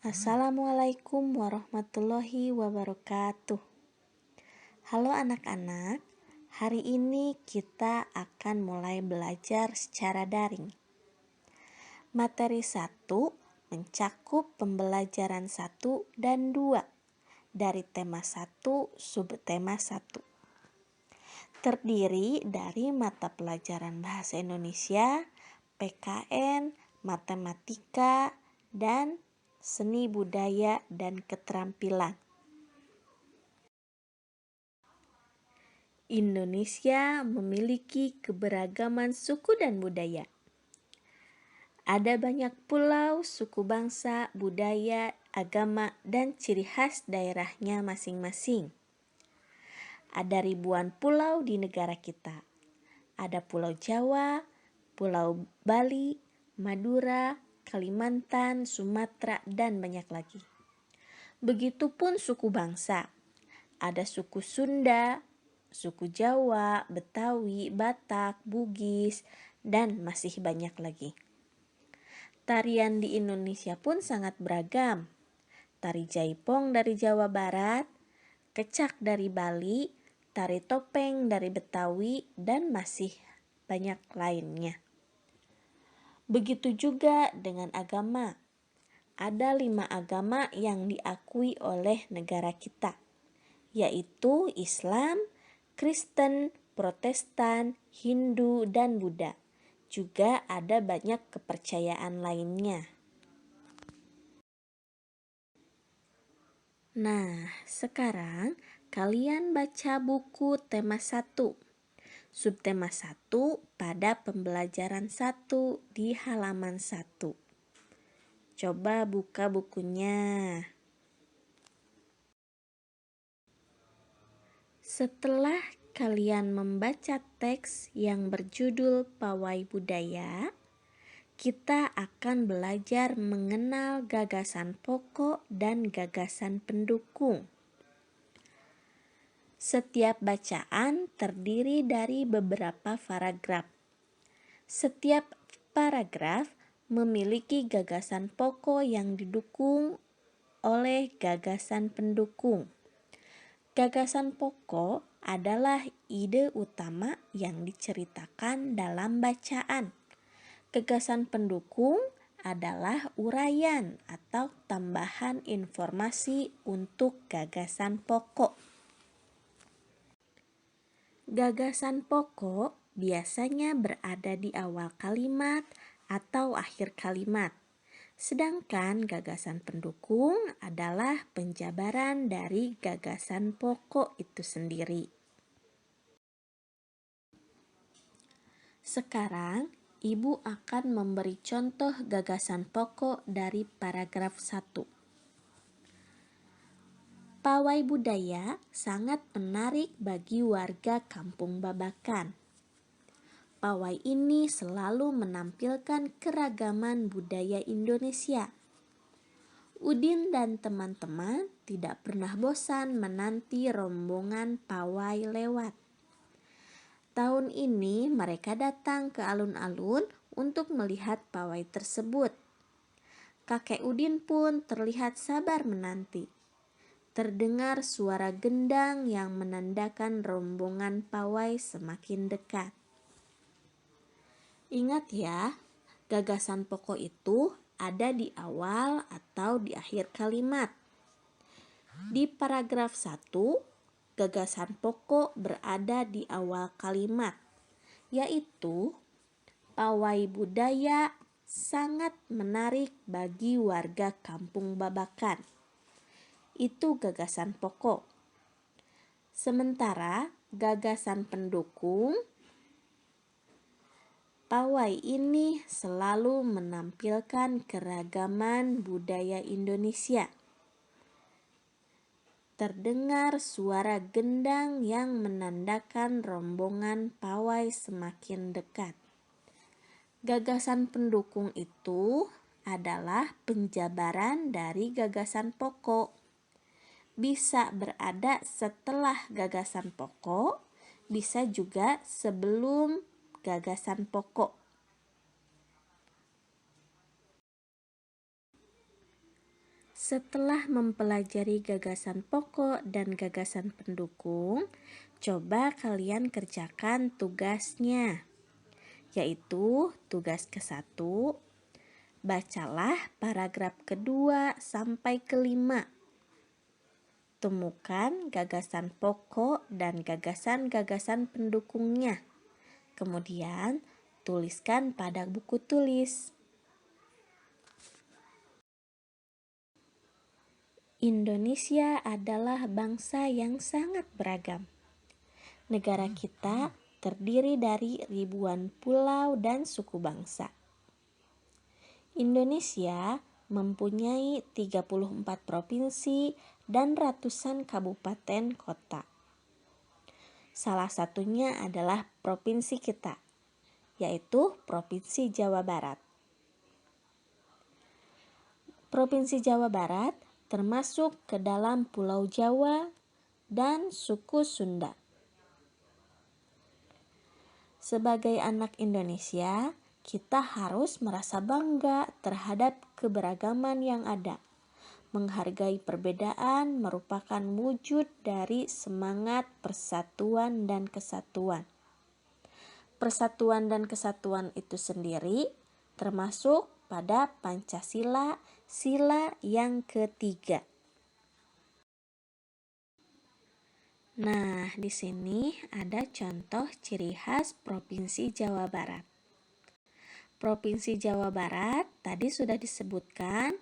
Assalamualaikum warahmatullahi wabarakatuh. Halo anak-anak, hari ini kita akan mulai belajar secara daring. Materi 1 mencakup pembelajaran 1 dan 2 dari tema 1 subtema 1. Terdiri dari mata pelajaran Bahasa Indonesia, PKN, Matematika, dan Seni Budaya dan Keterampilan. Indonesia memiliki keberagaman suku dan budaya. Ada banyak pulau, suku bangsa, budaya, agama, dan ciri khas daerahnya masing-masing. Ada ribuan pulau di negara kita. Ada Pulau Jawa, Pulau Bali, Madura, Kalimantan, Sumatera, dan banyak lagi. Begitupun suku bangsa. Ada suku Sunda, suku Jawa, Betawi, Batak, Bugis, dan masih banyak lagi. Tarian di Indonesia pun sangat beragam. Tari Jaipong dari Jawa Barat, Kecak dari Bali, tari topeng dari Betawi, dan masih banyak lainnya. Begitu juga dengan agama. Ada 5 agama yang diakui oleh negara kita, yaitu Islam, Kristen, Protestan, Hindu, dan Buddha. Juga ada banyak kepercayaan lainnya. Nah, sekarang kalian baca buku tema 1, subtema 1 pada pembelajaran 1 di halaman 1. Coba buka bukunya. Setelah kalian membaca teks yang berjudul Pawai Budaya, kita akan belajar mengenal gagasan pokok dan gagasan pendukung. Setiap bacaan terdiri dari beberapa paragraf. Setiap paragraf memiliki gagasan pokok yang didukung oleh gagasan pendukung. Gagasan pokok adalah ide utama yang diceritakan dalam bacaan. Gagasan pendukung adalah uraian atau tambahan informasi untuk gagasan pokok. Gagasan pokok biasanya berada di awal kalimat atau akhir kalimat. Sedangkan gagasan pendukung adalah penjabaran dari gagasan pokok itu sendiri. Sekarang, Ibu akan memberi contoh gagasan pokok dari paragraf 1. Pawai budaya sangat menarik bagi warga Kampung Babakan. Pawai ini selalu menampilkan keragaman budaya Indonesia. Udin dan teman-teman tidak pernah bosan menanti rombongan pawai lewat. Tahun ini mereka datang ke alun-alun untuk melihat pawai tersebut. Kakek Udin pun terlihat sabar menanti. Terdengar suara gendang yang menandakan rombongan pawai semakin dekat. Ingat ya, gagasan pokok itu ada di awal atau di akhir kalimat. Di paragraf 1, gagasan pokok berada di awal kalimat, yaitu pawai budaya sangat menarik bagi warga Kampung Babakan. Itu gagasan pokok. Sementara gagasan pendukung, pawai ini selalu menampilkan keragaman budaya Indonesia. Terdengar suara gendang yang menandakan rombongan pawai semakin dekat. Gagasan pendukung itu adalah penjabaran dari gagasan pokok. Bisa berada setelah gagasan pokok, bisa juga sebelum gagasan pokok. Setelah mempelajari gagasan pokok dan gagasan pendukung, coba kalian kerjakan tugasnya, yaitu tugas ke-1. Bacalah paragraf kedua sampai kelima. Temukan gagasan pokok dan gagasan-gagasan pendukungnya. Kemudian, tuliskan pada buku tulis. Indonesia adalah bangsa yang sangat beragam. Negara kita terdiri dari ribuan pulau dan suku bangsa. Indonesia mempunyai 34 provinsi dan ratusan kabupaten kota. Salah satunya adalah provinsi kita, yaitu Provinsi Jawa Barat. Provinsi Jawa Barat termasuk ke dalam Pulau Jawa dan suku Sunda. Sebagai anak Indonesia, kita harus merasa bangga terhadap keberagaman yang ada. Menghargai perbedaan merupakan wujud dari semangat persatuan dan kesatuan. Persatuan dan kesatuan itu sendiri termasuk pada Pancasila, sila yang ketiga. Nah, di sini ada contoh ciri khas Provinsi Jawa Barat. Provinsi Jawa Barat tadi sudah disebutkan,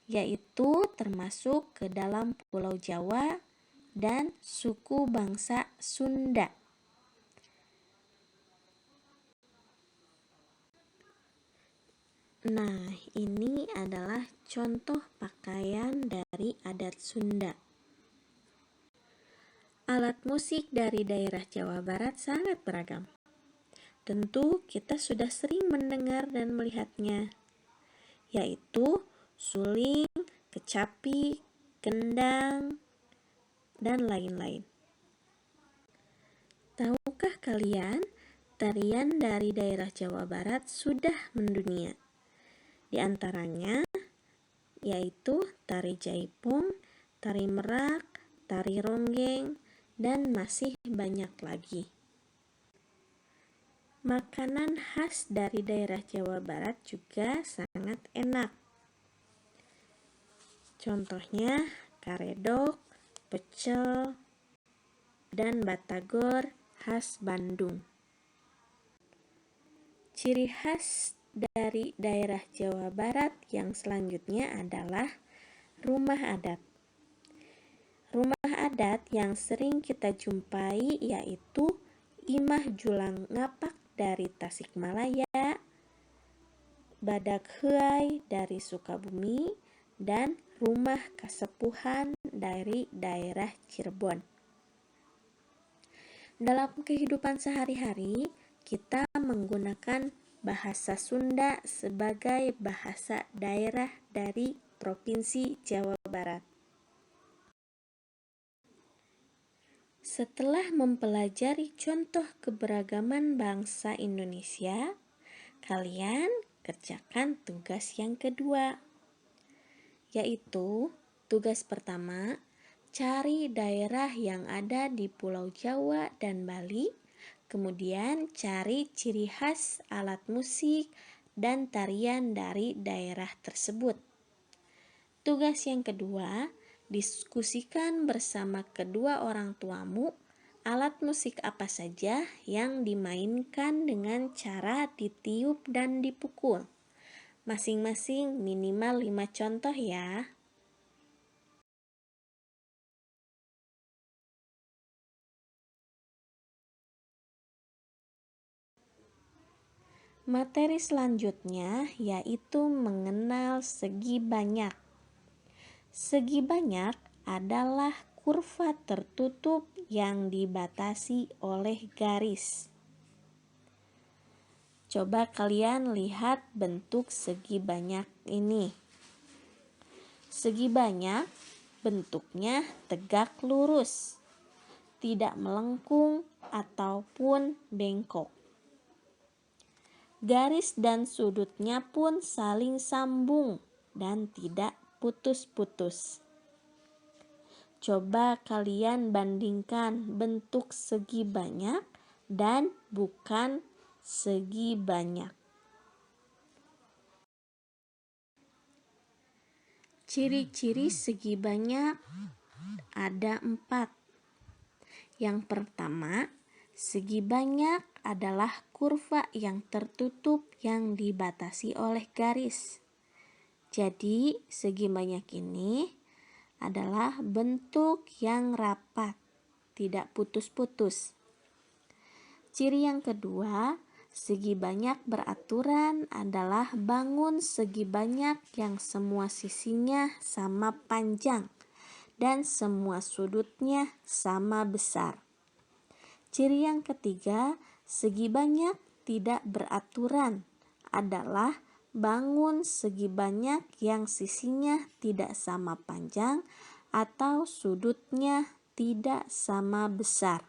yaitu termasuk ke dalam Pulau Jawa dan suku bangsa Sunda. Nah, ini adalah contoh pakaian dari adat Sunda. Alat musik dari daerah Jawa Barat sangat beragam. Tentu kita sudah sering mendengar dan melihatnya, yaitu suling, kecapi, kendang, dan lain-lain. Tahukah kalian, tarian dari daerah Jawa Barat sudah mendunia? Di antaranya yaitu tari jaipong, tari merak, tari ronggeng, dan masih banyak lagi. Makanan khas dari daerah Jawa Barat juga sangat enak. Contohnya karedok, pecel, dan batagor khas Bandung. Ciri khas dari daerah Jawa Barat yang selanjutnya adalah rumah adat. Rumah adat yang sering kita jumpai yaitu Imah Julang Ngapak dari Tasikmalaya, Badak Huai dari Sukabumi, dan Rumah Kasepuhan dari daerah Cirebon. Dalam kehidupan sehari-hari, kita menggunakan bahasa Sunda sebagai bahasa daerah dari Provinsi Jawa Barat. Setelah mempelajari contoh keberagaman bangsa Indonesia, kalian kerjakan tugas yang kedua, yaitu tugas pertama, cari daerah yang ada di Pulau Jawa dan Bali. Kemudian cari ciri khas alat musik dan tarian dari daerah tersebut. Tugas yang kedua, diskusikan bersama kedua orang tuamu alat musik apa saja yang dimainkan dengan cara ditiup dan dipukul. Masing-masing minimal 5 contoh ya. Materi selanjutnya yaitu mengenal segi banyak. Segi banyak adalah kurva tertutup yang dibatasi oleh garis. Coba kalian lihat bentuk segi banyak ini. Segi banyak bentuknya tegak lurus, tidak melengkung ataupun bengkok. Garis dan sudutnya pun saling sambung dan tidak putus-putus. Coba kalian bandingkan bentuk segi banyak dan bukan segi banyak. Ciri-ciri segi banyak ada 4. Yang pertama, segi banyak adalah kurva yang tertutup yang dibatasi oleh garis. Jadi, segi banyak ini adalah bentuk yang rapat, tidak putus-putus. Ciri yang kedua, segi banyak beraturan adalah bangun segi banyak yang semua sisinya sama panjang dan semua sudutnya sama besar. Ciri yang ketiga, segi banyak tidak beraturan adalah bangun segi banyak yang sisinya tidak sama panjang atau sudutnya tidak sama besar.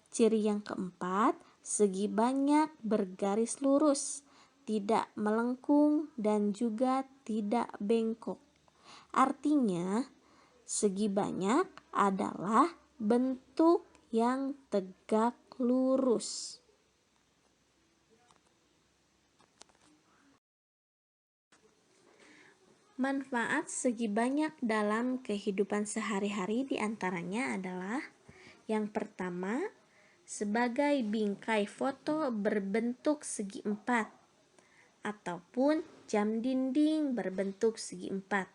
Ciri yang keempat, segi banyak bergaris lurus, tidak melengkung dan juga tidak bengkok. Artinya, segi banyak adalah bentuk yang tegak lurus. Manfaat segi banyak dalam kehidupan sehari-hari diantaranya adalah yang pertama, sebagai bingkai foto berbentuk segi 4 ataupun jam dinding berbentuk segi 4.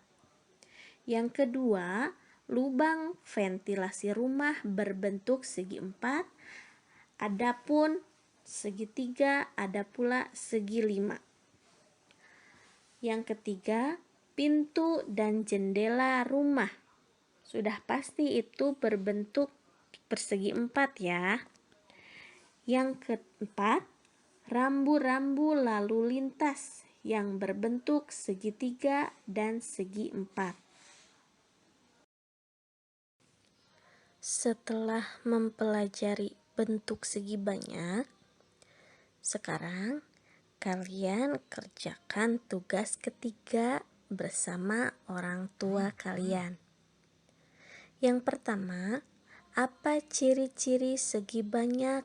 Yang kedua, lubang ventilasi rumah berbentuk segi 4, adapun segi 3, ada pula segi 5. Yang ketiga, pintu dan jendela rumah. Sudah pasti itu berbentuk persegi 4 ya. Yang keempat, rambu-rambu lalu lintas yang berbentuk segitiga dan segi 4. Setelah mempelajari bentuk segi banyak, sekarang kalian kerjakan tugas ketiga bersama orang tua kalian. Yang pertama, apa ciri-ciri segi banyak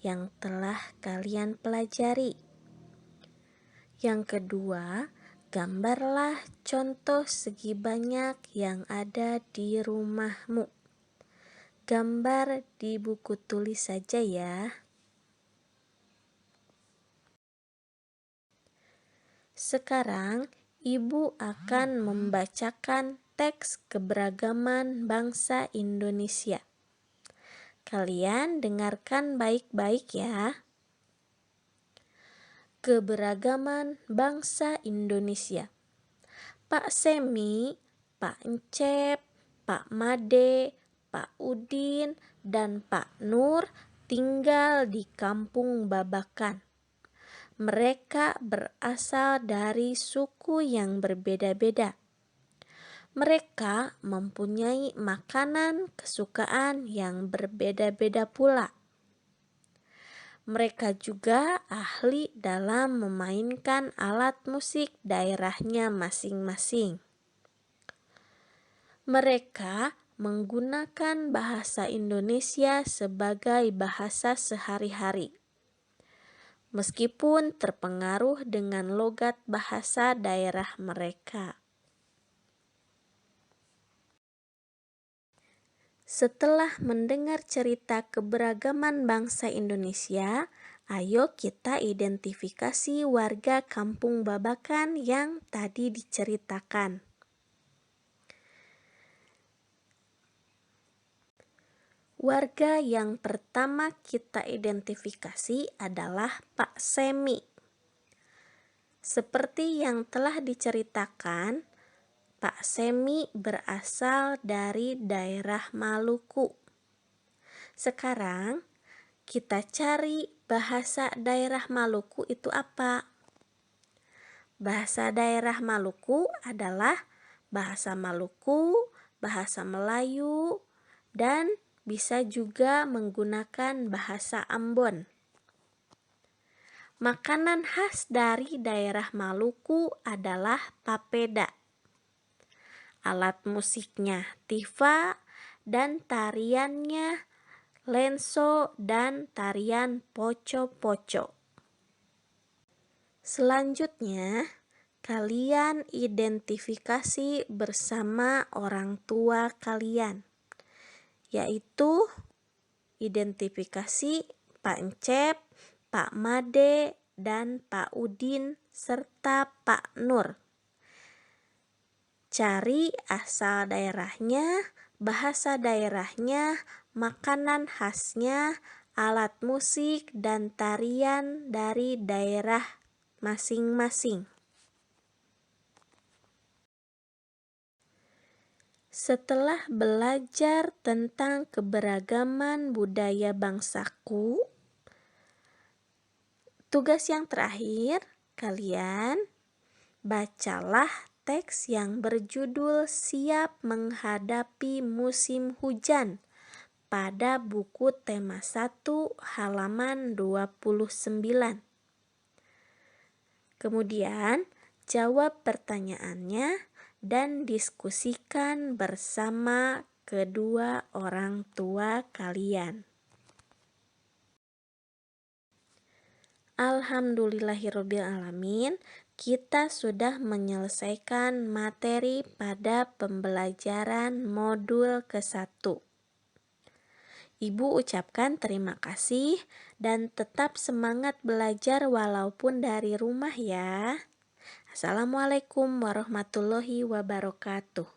yang telah kalian pelajari? Yang kedua, gambarlah contoh segi banyak yang ada di rumahmu. Gambar di buku tulis saja ya. Sekarang, Ibu akan membacakan teks keberagaman bangsa Indonesia. Kalian dengarkan baik-baik ya. Keberagaman bangsa Indonesia. Pak Semi, Pak Encep, Pak Made, Pak Udin, dan Pak Nur tinggal di Kampung Babakan. Mereka berasal dari suku yang berbeda-beda. Mereka mempunyai makanan kesukaan yang berbeda-beda pula. Mereka juga ahli dalam memainkan alat musik daerahnya masing-masing. Mereka menggunakan bahasa Indonesia sebagai bahasa sehari-hari, meskipun terpengaruh dengan logat bahasa daerah mereka. Setelah mendengar cerita keberagaman bangsa Indonesia, ayo kita identifikasi warga Kampung Babakan yang tadi diceritakan. Warga yang pertama kita identifikasi adalah Pak Semi. Seperti yang telah diceritakan, Pak Semi berasal dari daerah Maluku. Sekarang kita cari bahasa daerah Maluku itu apa? Bahasa daerah Maluku adalah bahasa Maluku, bahasa Melayu, dan bisa juga menggunakan bahasa Ambon. Makanan khas dari daerah Maluku adalah papeda. alat musiknya tifa, dan tariannya lenso dan tarian poco-poco. Selanjutnya, kalian identifikasi bersama orang tua kalian, yaitu identifikasi Pak Encep, Pak Made, dan Pak Udin, serta Pak Nur. Cari asal daerahnya, bahasa daerahnya, makanan khasnya, alat musik, dan tarian dari daerah masing-masing. Setelah belajar tentang keberagaman budaya bangsaku, tugas yang terakhir, kalian bacalah teks yang berjudul Siap Menghadapi Musim Hujan pada buku tema 1 halaman 29. Kemudian, jawab pertanyaannya dan diskusikan bersama kedua orang tua kalian. Alhamdulillahirrabbilalamin, kita sudah menyelesaikan materi pada pembelajaran modul ke-1. Ibu ucapkan terima kasih dan tetap semangat belajar walaupun dari rumah ya. Assalamualaikum warahmatullahi wabarakatuh.